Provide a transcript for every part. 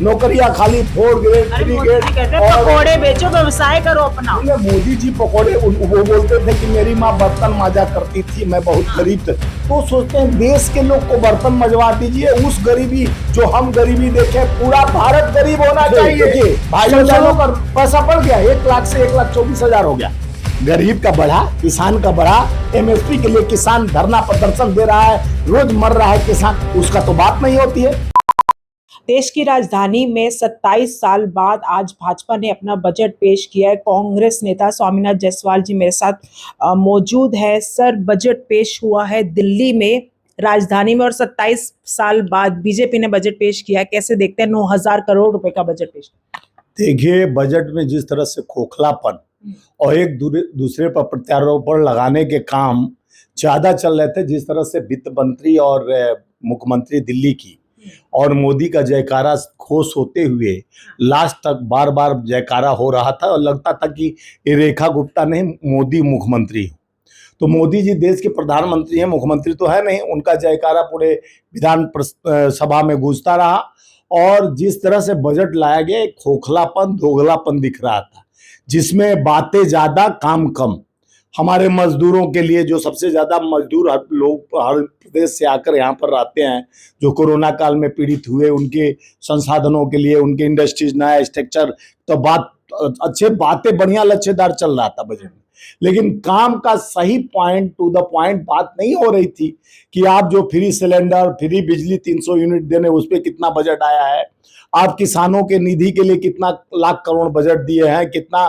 नौकरियां खाली 4 grade 3 grade पकौड़े बेचो, व्यवसाय करो अपना। मोदी जी पकौड़े वो बोलते थे कि मेरी माँ बर्तन मांजा करती थी, मैं बहुत गरीब था। तो सोचते हैं देश के लोग को बर्तन मजवा दीजिए, उस गरीबी जो हम गरीबी देखे, पूरा भारत गरीब होना चाहिए। भाइयों बहनों का पैसा बढ़ गया, 1 लाख से 1,24,000 हो गया। गरीब का बढ़ा, किसान का बढ़ा, एमएसपी के लिए किसान धरना प्रदर्शन दे रहा है, रोज मर रहा है किसान, उसका तो बात नहीं होती है। देश की राजधानी में 27 साल बाद आज भाजपा ने अपना बजट पेश किया है। कांग्रेस नेता स्वामीनाथ जायसवाल जी मेरे साथ मौजूद है। सर, बजट पेश हुआ है दिल्ली में, राजधानी में, और 27 साल बाद बीजेपी ने बजट पेश किया है। कैसे देखते हैं 9,000 करोड़ रुपए का बजट पेश? देखिए, बजट में जिस तरह से खोखलापन और एक दूसरे पर प्रत्यारोपण लगाने के काम ज्यादा चल रहे थे, जिस तरह से वित्त मंत्री और मुख्यमंत्री दिल्ली की और मोदी का जयकारा घोष होते हुए लास्ट तक बार बार जयकारा हो रहा था और लगता था कि ये रेखा गुप्ता नहीं, मोदी मुख्यमंत्री। तो मोदी जी देश के प्रधानमंत्री हैं, मुख्यमंत्री तो है नहीं। उनका जयकारा पूरे विधान सभा में गूंजता रहा और जिस तरह से बजट लाया गया, एक खोखलापन, दोगलापन दिख रहा था, जिसमें बातें ज्यादा काम कम। हमारे मजदूरों के लिए, जो सबसे ज्यादा मजदूर लोग हर प्रदेश से आकर यहाँ पर रहते हैं, जो कोरोना काल में पीड़ित हुए, उनके संसाधनों के लिए, उनके इंडस्ट्रीज, नया स्ट्रक्चर, तो अच्छे बातें बढ़िया लच्छेदार चल रहा था बजट में। लेकिन काम का सही पॉइंट टू द पॉइंट बात नहीं हो रही थी कि आप जो फ्री सिलेंडर, फ्री बिजली 300 यूनिट देने, उस पर कितना बजट आया है, आप किसानों के निधि के लिए कितना लाख करोड़ बजट दिए हैं, कितना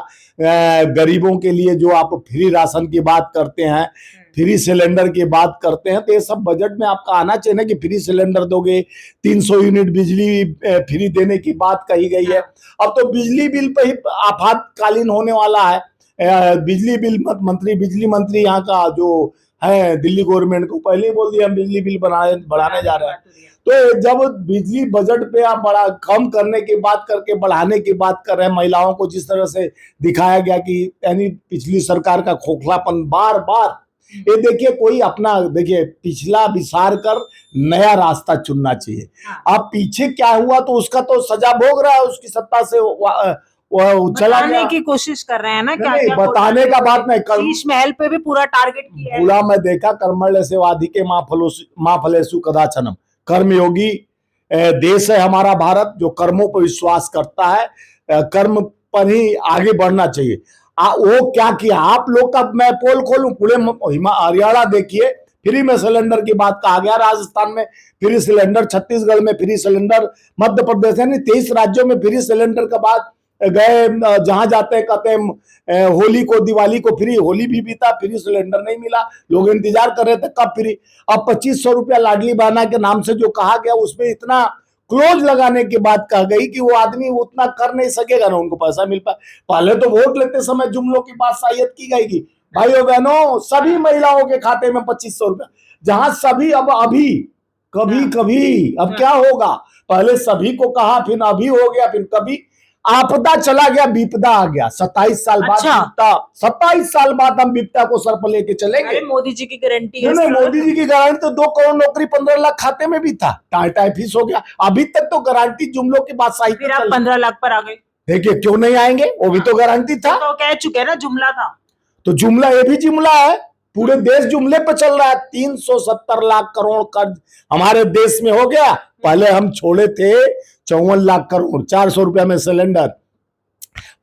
गरीबों के लिए जो आप फ्री राशन की बात करते हैं, फ्री सिलेंडर की बात करते हैं, तो ये सब बजट में आपका आना चाहिए ना कि फ्री सिलेंडर दोगे, 300 यूनिट बिजली फ्री देने की बात कही गई है। अब तो बिजली बिल पर ही आपातकालीन होने वाला है। बिजली बिल मंत्री, बिजली मंत्री यहाँ का जो है दिल्ली गवर्नमेंट को पहले ही बोल दिया हम बिजली बिल बढ़ाने जा रहे हैं। तो जब बिजली बजट पे आप बड़ा कम करने की बात करके बढ़ाने की बात कर रहे हैं, महिलाओं को जिस तरह से दिखाया गया कि यानी पिछली सरकार का खोखलापन बार बार, ये देखिए कोई अपना, देखिए पिछला विसार कर नया रास्ता चुनना चाहिए। अब पीछे क्या हुआ तो उसका तो सजा भोग रहा है, उसकी सत्ता से चला गया की कोशिश कर रहे हैं ना, क्या नहीं, बताने का बात नहीं। शीश महल पे भी पूरा टारगेट किया है। पूरा मैं देखा, कर्मण्य सेवाधिके मां फलेषु कदाचनम, कर्मयोगी देश है हमारा भारत, जो कर्मों पर विश्वास करता है, कर्म पर ही आगे बढ़ना चाहिए। वो क्या किया आप लोग का, मैं पोल खोलूं, पूरे हरियाणा देखिए फ्री में सिलेंडर की बात कहा गया, राजस्थान में फ्री सिलेंडर, छत्तीसगढ़ में फ्री सिलेंडर, मध्य प्रदेश है, 23 राज्यों में फ्री सिलेंडर का बात गए, जहां जाते हैं कहते हैं होली को, दिवाली को फ्री, होली भी बीता, फ्री सिलेंडर नहीं मिला, लोग इंतजार कर रहे थे कब फ्री। अब 2500 रुपया लाडली बहना के नाम से जो कहा गया, उसमें इतना क्लोज लगाने की बात कह गई कि वो आदमी उतना कर नहीं सकेगा ना उनको पैसा मिल पाए। पहले तो वोट लेते समय जुमलों की बात शायद की गई कि भाइयों बहनों सभी महिलाओं के खाते में 2500 रुपया, जहां सभी अब अभी कभी अब क्या होगा, पहले सभी को कहा, फिर अभी हो गया, फिर कभी आपदा चला गया, विपदा आ गया। 27 साल बाद 27 साल बाद हम विपदा को सर पर लेके चलेंगे। मोदी जी की गारंटी है। मोदी जी की गारंटी तो 2 करोड़ नौकरी 15 लाख खाते में भी था, टाई फीस हो गया। अभी तक तो गारंटी जुमलों की बात सही, फिर आप 15 लाख पर आ गए। देखिए क्यों नहीं आएंगे, वो भी तो गारंटी था, तो कह चुके ना जुमला था। तो जुमला, ये भी जुमला है, पूरे देश जुमले पे चल रहा है। 370 लाख करोड़ कर्ज हमारे देश में हो गया। पहले हम छोड़े थे 54 लाख करोड़, 400 रुपया में सिलेंडर,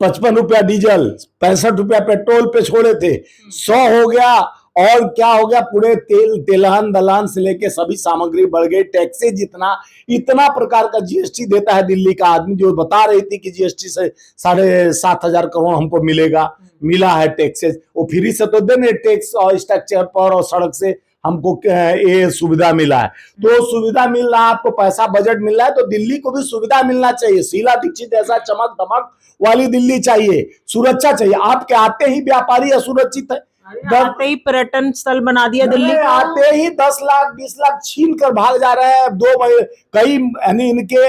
55 रुपया डीजल, 65 रुपया पेट्रोल पे छोड़े थे, 100 हो गया। और क्या हो गया, पूरे तेल, तेलहन दलहन से लेके सभी सामग्री बढ़ गई, टैक्सेज इतना प्रकार का जीएसटी देता है दिल्ली का आदमी, जो बता रही थी कि जीएसटी से 7,500 करोड़ हमको मिलेगा, मिला है टैक्सेज, वो फ्री से तो देने, टैक्स और स्ट्रक्चर पर और सड़क से हमको ये सुविधा मिला है। तो सुविधा मिल रहा है, आपको पैसा बजट मिल रहा है, तो दिल्ली को भी सुविधा मिलना चाहिए। शीला दीक्षित जैसा चमक दमक वाली दिल्ली चाहिए, सुरक्षा चाहिए। आपके आते ही व्यापारी असुरक्षित है, आते ही पर्यटन स्थल बना दिया दिल्ली को, आते ही 10 लाख 20 लाख छीन कर भाग जा रहे हैं। 2 महीने कई, यानी इनके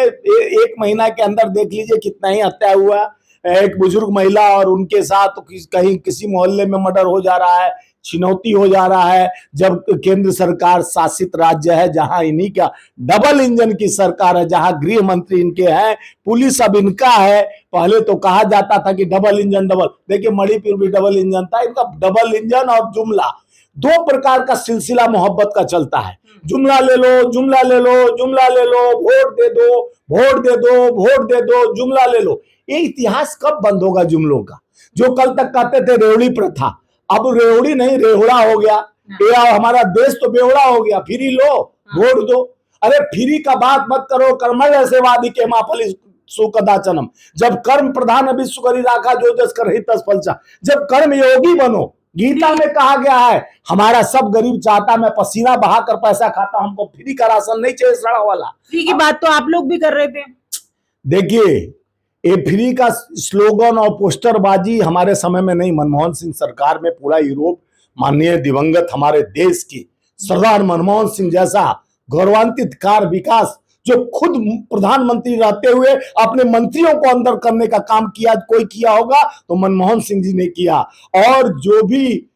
1 महीना के अंदर देख लीजिए कितना ही हत्या हुआ। एक बुजुर्ग महिला और उनके साथ कहीं किसी मोहल्ले में मर्डर हो जा रहा है, चुनौती हो जा रहा है, जब केंद्र सरकार शासित राज्य है, जहां इन्हीं का डबल इंजन की सरकार है, जहां गृह मंत्री इनके हैं, पुलिस अब इनका है। पहले तो कहा जाता था कि डबल इंजन डबल, देखिए मणिपुर भी डबल इंजन था, इनका डबल इंजन और जुमला, दो प्रकार का सिलसिला मोहब्बत का चलता है। जुमला ले लो, जुमला ले लो, जुमला ले लो, वोट दे दो, वोट दे दो, वोट दे दो, जुमला ले लो। ये इतिहास कब बंद होगा जुमलों का? जो कल तक कहते थे रेवड़ी प्रथा, अब रेवड़ी नहीं रेवड़ा हो गया। ये हमारा देश तो बेवड़ा हो गया। फ्री लो, वोट दो। अरे फ्री का बात मत करो, कर्मण्य ऐसे वादी के माफली सुकदाचनम। जब कर्म प्रधान विश्व करी राखा जो जस कर हित फलचा। जब कर्म योगी बनो, गीता में कहा गया है, हमारा सब गरीब चाहता मैं पसीना बहाकर पैसा खाता, हमको फ्री का राशन नहीं चाहिए सड़ा वाला। फ्री की बात तो आप लोग भी कर रहे थे। देखिए, ये फ्री का स्लोगन और पोस्टरबाजी हमारे समय में नहीं, मनमोहन सिंह सरकार में पूरा यूरोप, माननीय दिवंगत हमारे देश की सरदार मनमोहन सिंह जैसा गौरवान्वित कार्य विकास, जो खुद प्रधानमंत्री रहते हुए अपने मंत्रियों को अंदर करने का काम किया, कोई किया होगा तो मनमोहन सिंह जी ने किया। और जो भी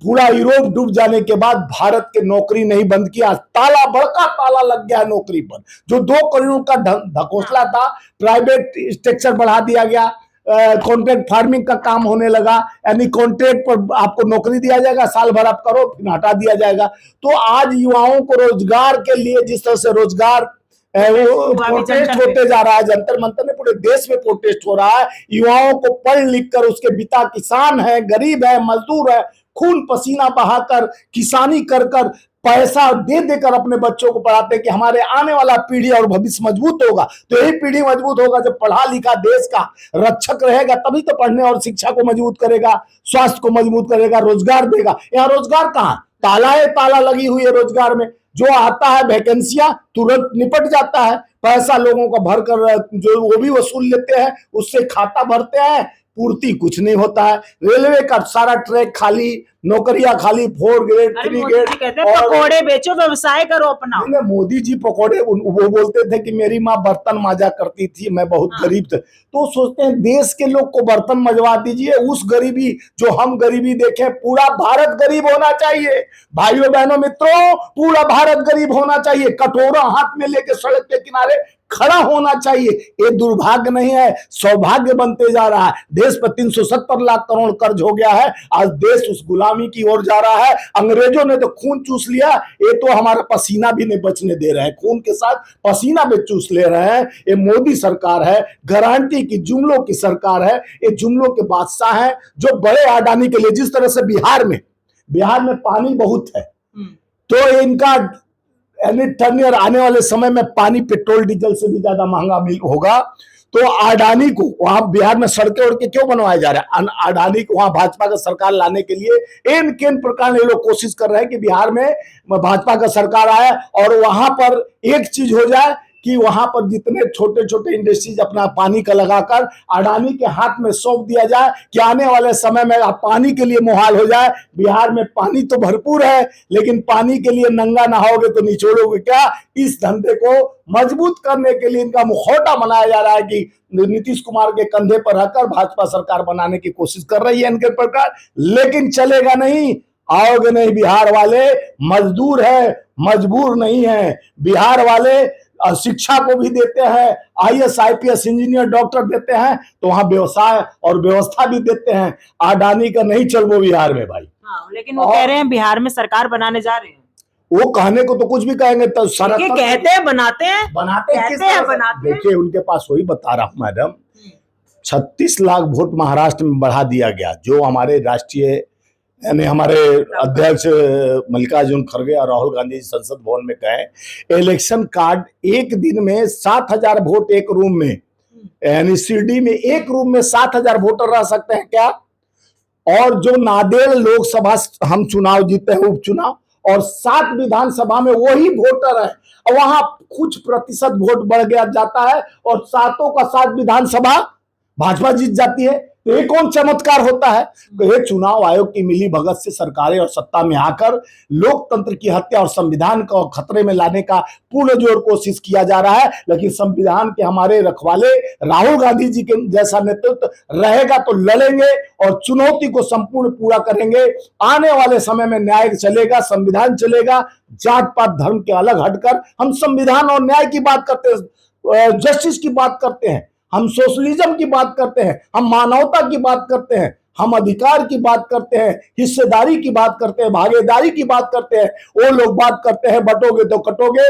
पूरा यूरोप डूब जाने के बाद भारत के नौकरी नहीं बंद किया, ताला बड़का ताला लग गया नौकरी पर। जो 2 करोड़ का ढकोसला था, प्राइवेट स्ट्रक्चर बढ़ा दिया गया, कॉन्ट्रैक्ट फार्मिंग का काम होने लगा, यानी कॉन्ट्रैक्ट पर आपको नौकरी दिया जाएगा, साल भर आप करो फिर हटा दिया जाएगा। तो आज युवाओं को रोजगार के लिए जिस तरह से रोजगार वो प्रोटेस्ट होते जा रहा है, जंतर मंतर में पूरे देश में प्रोटेस्ट हो रहा है। युवाओं को पढ़ लिख कर, उसके पिता किसान है, गरीब है, मजदूर है, खून पसीना बहाकर किसानी कर कर पैसा दे देकर अपने बच्चों को पढ़ाते हैं कि हमारे आने वाला पीढ़ी और भविष्य मजबूत होगा। तो यही पीढ़ी मजबूत होगा जब पढ़ा लिखा देश का रक्षक रहेगा, तभी तो पढ़ने और शिक्षा को मजबूत करेगा, स्वास्थ्य को मजबूत करेगा, रोजगार देगा। यहाँ रोजगार कहाँ? ताला लगी हुई है रोजगार में। जो आता है वैकेंसियां तुरंत निपट जाता है, पैसा लोगों का भर कर जो वो भी वसूल लेते हैं, उससे खाता भरते हैं, पूर्ति कुछ नहीं होता है। रेलवे का सारा ट्रैक खाली, नौकरियां खाली, 4 ग्रेड 3 ग्रेड। पकोड़े बेचो, व्यवसाय करो अपना। मोदी जी पकोड़े, वो बोलते थे कि मेरी माँ बर्तन मांजा करती थी, मैं बहुत गरीब था। तो सोचते हैं देश के लोग को बर्तन मजवा दीजिए, उस गरीबी जो हम गरीबी देखें, पूरा भारत गरीब होना चाहिए। भाइयों बहनों मित्रों, पूरा भारत गरीब होना चाहिए, कटोरा हाथ में लेके सड़क के किनारे खड़ा होना चाहिए। ये दुर्भाग्य नहीं है, सौभाग्य बनते जा रहा है। देश पर 370 लाख करोड़ कर्ज हो गया है। आज देश उस गुलामी की ओर जा रहा है। अंग्रेजों ने तो खून चूस लिया, ये तो हमारा पसीना भी नहीं बचने दे रहे हैं, खून के साथ पसीना भी चूस ले रहे हैं। ये मोदी सरकार है, गारंटी की जुमलों की सरकार है, ये जुमलों के बादशाह हैं जो बड़े अडानी के लिए, जिस तरह से बिहार में पानी बहुत है, तो इनका यानी टर्नियर आने वाले समय में पानी पेट्रोल डीजल से भी ज्यादा महंगा मिल होगा। तो अडानी को वहां बिहार में सड़कें उड़ के क्यों बनवाया जा रहा है? अडानी को वहां भाजपा का सरकार लाने के लिए इन किन प्रकार ये लोग कोशिश कर रहे हैं कि बिहार में भाजपा का सरकार आए और वहां पर एक चीज हो जाए कि वहां पर जितने छोटे छोटे इंडस्ट्रीज अपना पानी का लगाकर अडानी के हाथ में सौंप दिया जाए कि आने वाले समय में पानी के लिए मुहाल हो जाए। बिहार में पानी तो भरपूर है, लेकिन पानी के लिए नंगा नहाओगे तो निचोड़ोगे क्या? इस धंधे को मजबूत करने के लिए इनका मुखौटा बनाया जा रहा है कि नीतीश कुमार के कंधे पर रखकर भाजपा सरकार बनाने की कोशिश कर रही है इनके प्रकार, लेकिन चलेगा नहीं। आओगे नहीं। बिहार वाले मजदूर है, मजबूर नहीं है। बिहार वाले शिक्षा को भी देते हैं, IAS IPS इंजीनियर डॉक्टर देते हैं, तो वहां व्यवसाय और व्यवस्था भी देते हैं। अडानी का नहीं चल वो बिहार में भाई। लेकिन वो कह रहे हैं बिहार में सरकार बनाने जा रहे हैं। वो कहने को तो कुछ भी कहेंगे, तो कहते हैं बनाते हैं, बनाते हैं। देखिए उनके पास वही बता रहा हूं मैडम, 36 लाख वोट महाराष्ट्र में बढ़ा दिया गया। जो हमारे राष्ट्रीय यानी हमारे अध्यक्ष मल्लिकार्जुन खड़गे और राहुल गांधी संसद भवन में कहे, इलेक्शन कार्ड एक दिन में 7,000 वोट एक रूम में, यानी सीडी में एक रूम में 7,000 वोटर रह सकते हैं क्या? और जो नादेड़ लोकसभा हम चुनाव जीते हैं, उपचुनाव, और 7 विधानसभा में वही वोटर है, और वहां कुछ प्रतिशत वोट बढ़ गया जाता है और 7 का 7 विधानसभा भाजपा जीत जाती है। तो ये कौन चमत्कार होता है? तो ये चुनाव आयोग की मिली भगत से सरकारें और सत्ता में आकर लोकतंत्र की हत्या और संविधान को खतरे में लाने का पूर्ण जोर कोशिश किया जा रहा है। लेकिन संविधान के हमारे रखवाले राहुल गांधी जी के जैसा नेतृत्व रहेगा तो लड़ेंगे और चुनौती को संपूर्ण पूरा करेंगे। आने वाले समय में न्याय चलेगा, संविधान चलेगा। जात पात धर्म के अलग हटकर हम संविधान और न्याय की बात करते हैं, जस्टिस की बात करते हैं, हम सोशलिज्म की बात करते हैं, हम मानवता की बात करते हैं, हम अधिकार की बात करते हैं, हिस्सेदारी की बात करते हैं, भागीदारी की बात करते हैं। वो लोग बात करते हैं बटोगे तो कटोगे,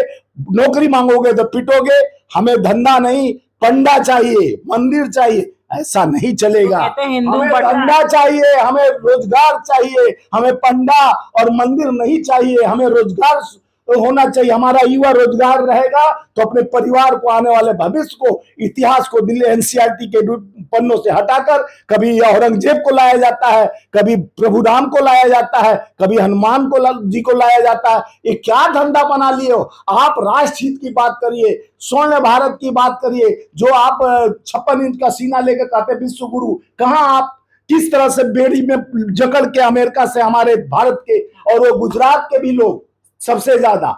नौकरी मांगोगे तो पिटोगे। हमें धंधा नहीं, पंडा चाहिए, मंदिर चाहिए। ऐसा नहीं चलेगा। हमें धंधा चाहिए, हमें रोजगार चाहिए, हमें पंडा और मंदिर नहीं चाहिए, हमें रोजगार होना चाहिए। हमारा युवा रोजगार रहेगा तो अपने परिवार को, आने वाले भविष्य को, इतिहास को दिल्ली एनसीईआरटी के पन्नों से हटाकर कभी औरंगजेब को लाया जाता है, कभी प्रभु राम को लाया जाता है, कभी हनुमान को जी को लाया जाता है। ये क्या धंधा बना लिए हो आप? राष्ट्र हित की बात करिए, स्वर्ण भारत की बात करिए। जो आप 56 इंच का सीना लेकर कहते विश्व गुरु, कहां आप किस तरह से बेड़ी में जकड़ के अमेरिका से हमारे भारत के और वो गुजरात के भी लोग सबसे ज्यादा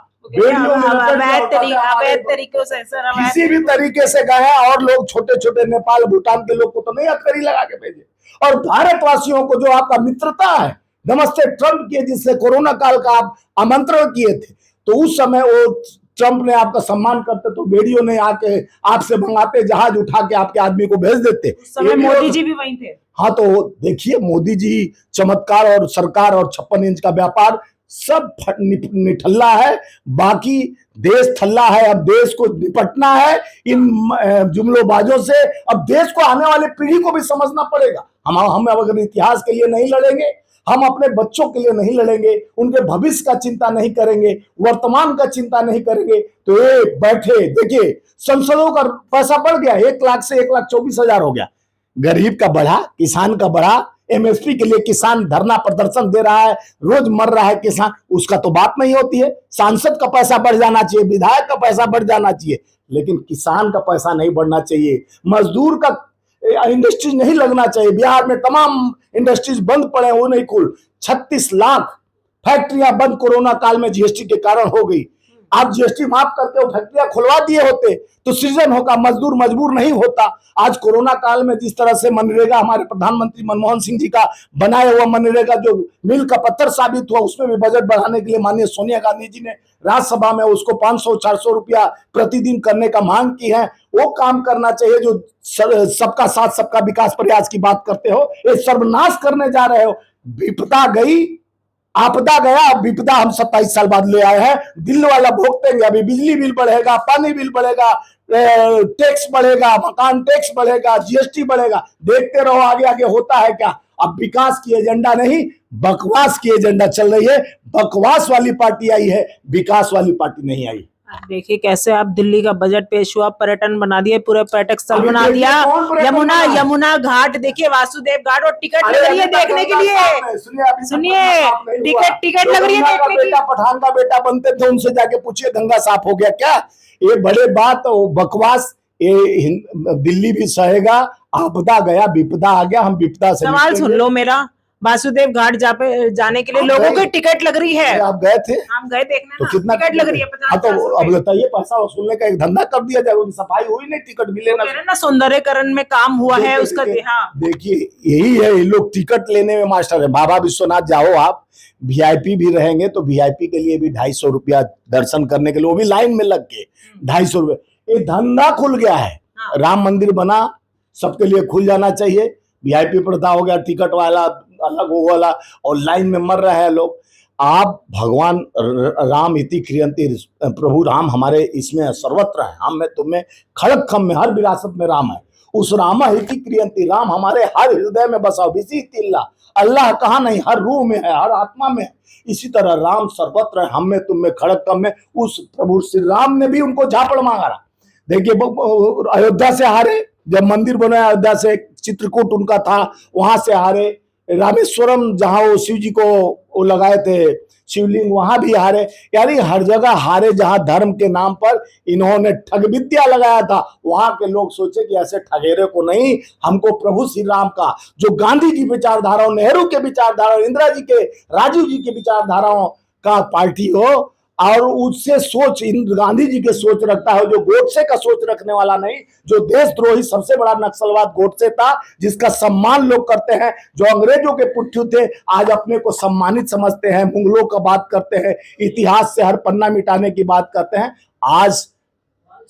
तरीकों से किसी भी तरीके से गए हैं। और लोग छोटे छोटे नेपाल भूटान के लोग को तो नहीं हथकड़ी लगा के भेजे। और भारतवासियों को जो आपका मित्रता है, नमस्ते ट्रंप किए, जिससे कोरोना काल का आप आमंत्रण किए थे, तो उस समय वो ट्रंप ने आपका सम्मान करते तो बेड़ियों ने आके आपसे मंगाते, जहाज उठा के आपके आदमी को भेज देते। उस समय मोदी जी भी वहीं थे। हाँ, तो देखिए मोदी जी चमत्कार और सरकार और 56 इंच का व्यापार सब निठल्ला है। बाकी देश ठल्ला है। अब देश को निपटना है इन जुमलोबाजों से। अब देश को, आने वाले पीढ़ी को भी समझना पड़ेगा। हम अगर इतिहास के लिए नहीं लड़ेंगे, हम अपने बच्चों के लिए नहीं लड़ेंगे, उनके भविष्य का चिंता नहीं करेंगे, वर्तमान का चिंता नहीं करेंगे, तो ये बैठे देखिए संसदों का पैसा बढ़ गया, 1 लाख से 1,24,000 हो गया। गरीब का बढ़ा, किसान का बढ़ा। एमएसपी के लिए किसान धरना प्रदर्शन दे रहा है, रोज मर रहा है किसान, उसका तो बात नहीं होती है। सांसद का पैसा बढ़ जाना चाहिए, विधायक का पैसा बढ़ जाना चाहिए, लेकिन किसान का पैसा नहीं बढ़ना चाहिए। मजदूर का इंडस्ट्रीज नहीं लगना चाहिए। बिहार में तमाम इंडस्ट्रीज बंद पड़े, वो नहीं खुल। 36 लाख फैक्ट्रियां बंद कोरोना काल में जीएसटी के कारण हो गई। आप जीएसटी माफ करके वो फैक्ट्रियां खुलवा दिए होते तो सृजन होगा, मजदूर मजबूर नहीं होता। आज कोरोना काल में जिस तरह से मनरेगा, हमारे प्रधानमंत्री मनमोहन सिंह जी का बनाया हुआ मनरेगा जो मील का पत्थर साबित हुआ, उसमें भी बजट बढ़ाने के लिए माननीय सोनिया गांधी जी ने राज्यसभा में उसको 500-400 रुपया प्रतिदिन करने का मांग की है। वो काम करना चाहिए जो सबका साथ सबका विकास प्रयास की बात करते हो। ये सर्वनाश करने जा रहे हो। विपदा गई, आपदा गया, विपदा हम 27 साल बाद ले आए हैं। दिल वाला भोगतेंगे। अभी बिजली बिल बढ़ेगा, पानी बिल बढ़ेगा, टैक्स बढ़ेगा, मकान टैक्स बढ़ेगा, जीएसटी बढ़ेगा। देखते रहो आगे आगे होता है क्या। अब विकास की एजेंडा नहीं, बकवास की एजेंडा चल रही है। बकवास वाली पार्टी आई है, विकास वाली पार्टी नहीं आई। देखिए कैसे आप दिल्ली का बजट पेश हुआ, पर्यटन बना दिए, पूरे पर्यटक स्थल बना दिया। यमुना घाट देखिए, वासुदेव घाट, और टिकट लग रही है देखने के लिए। सुनिए, टिकट लग रही है देखने की। पठान का बेटा बनते थे, उनसे जाके पूछिए गंगा साफ हो गया क्या। ये बड़े बात बकवास। ये दिल्ली भी सहेगा। आपदा गया, विपदा आ गया, हम विपदा से सवाल सुन लो मेरा। वासुदेव घाट जाने के लिए लोगों की टिकट लग रही है। आप गए थे? हम गए देखने तो ना, कितना टिकट लग रही है? 50। हाँ, तो अब बताइए, पैसा वसूलने का एक धंधा कर दिया जाए। सफाई हुई नहीं, टिकट भी लेना ना, सौंदर्यकरण में काम हुआ है उसका। देखिए यही है, ये लोग टिकट लेने में मास्टर है। बाबा विश्वनाथ जाओ आप, वीआईपी भी रहेंगे तो वीआईपी के लिए भी 250 रुपया दर्शन करने के लिए, वो भी लाइन में लग के 250 रुपये। ये धंधा खुल गया है। राम मंदिर बना, सबके लिए खुल जाना चाहिए। वीआईपी प्रथा हो गया, टिकट वाला अलग वो वाला, और लाइन में मर रहे हैं लोग। आप भगवान राम इति क्रियंति, प्रभु राम हमारे इसमें सर्वत्र है। हम में तुम्हें खड़क खम में, हर विरासत में राम है। उस राम इति क्रियंति, राम हमारे हर हृदय में बसा। अल्लाह कहाँ नहीं, हर रूह में है, हर आत्मा में है। इसी तरह राम सर्वत्र है, हम में तुम में खड़क खम में। उस प्रभु श्री राम ने भी उनको झापड़ मांगा। देखिए अयोध्या से हारे, जब मंदिर बनाया अयोध्या से, चित्रकूट उनका था, वहां से हारे। रामेश्वरम जहां वो शिव जी को वो लगाए थे शिवलिंग, वहां भी हारे। यानी हर जगह हारे, जहां धर्म के नाम पर इन्होंने ठग विद्या लगाया था, वहां के लोग सोचे कि ऐसे ठगेरे को नहीं, हमको प्रभु श्री राम का, जो गांधी की विचारधाराओं, नेहरू के विचारधाराओं, इंदिरा जी के, राजीव जी की विचारधाराओं का पार्टी हो, और उससे सोच गांधी जी के सोच रखता है, जो गोडसे का सोच रखने वाला नहीं। जो देशद्रोही सबसे बड़ा नक्सलवाद गोडसे था, जिसका सम्मान लोग करते हैं, जो अंग्रेजों के पुट्ठू थे, आज अपने को सम्मानित समझते हैं, मुगलों का बात करते हैं, इतिहास से हर पन्ना मिटाने की बात करते हैं। आज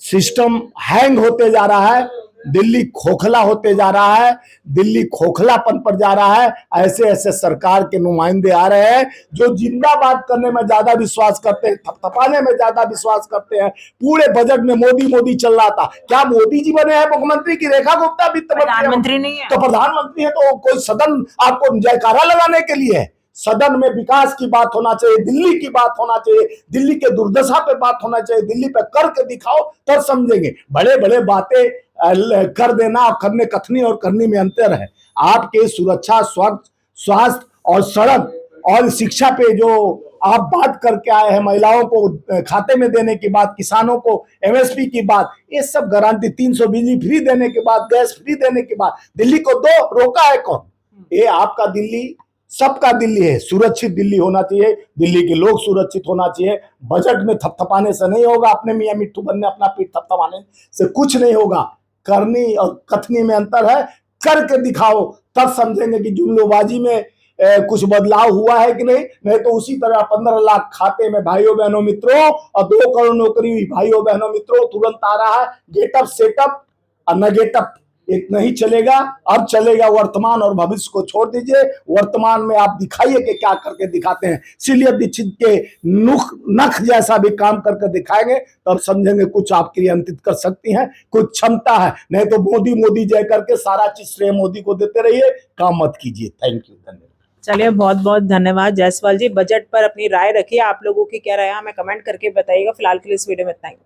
सिस्टम हैंग होते जा रहा है, दिल्ली खोखला होते जा रहा है, दिल्ली खोखलापन पर जा रहा है। ऐसे ऐसे सरकार के नुमाइंदे आ रहे हैं जो जिंदाबाद करने में ज्यादा विश्वास करते हैं, थपथपाने में ज्यादा विश्वास करते हैं। पूरे बजट में मोदी मोदी चल रहा था, क्या मोदी जी बने हैं मुख्यमंत्री की? रेखा गुप्ता वित्त प्रधानमंत्री नहीं है तो प्रधानमंत्री है, तो कोई सदन आपको जयकारा लगाने के लिए है? सदन में विकास की बात होना चाहिए, दिल्ली की बात होना चाहिए, दिल्ली के दुर्दशा पे बात होना चाहिए, दिल्ली पे करके दिखाओ तब समझेंगे। बड़े बड़े बातें कर देना और करने, कथनी और करनी में अंतर है। आपके सुरक्षा, स्वास्थ्य और सड़क और शिक्षा पे जो आप बात करके आए हैं, महिलाओं को खाते में देने की बात, किसानों को एमएसपी की बात, ये सब गारंटी, 300 बिजली फ्री देने के बाद, गैस फ्री देने के बाद दिल्ली को दो, रोका है कौन? ये आपका दिल्ली सबका दिल्ली है, सुरक्षित दिल्ली होना चाहिए, दिल्ली के लोग सुरक्षित होना चाहिए। बजट में थपथपाने से नहीं होगा, अपने मियां मिट्टू बनने, अपना पीठ थपथपाने से कुछ नहीं होगा। करनी और कथनी में अंतर है, करके दिखाओ तब समझेंगे कि जुमलोबाजी में कुछ बदलाव हुआ है कि नहीं तो उसी तरह 15 लाख खाते में भाइयों बहनों मित्रों और 2 करोड़ नौकरी हुई भाइयों बहनों मित्रों, तुरंत आ रहा है गेटअप सेटअप और न गेटअप, एक नहीं चलेगा। अब चलेगा वर्तमान और भविष्य को छोड़ दीजिए, वर्तमान में आप दिखाइए कि क्या करके दिखाते हैं। शीला दीक्षित के नख जैसा भी काम करके दिखाएंगे तब समझेंगे कुछ आप क्रियान्वित कर सकती हैं, कुछ क्षमता है। नहीं तो मोदी मोदी जय करके सारा चीज श्रेय मोदी को देते रहिए, काम मत कीजिए। थैंक यू, धन्यवाद। चलिए, बहुत बहुत धन्यवाद जायसवाल जी। बजट पर अपनी राय रखिए, आप लोगों की क्या राय है हमें कमेंट करके बताइएगा। फिलहाल के लिए इस वीडियो में इतना ही।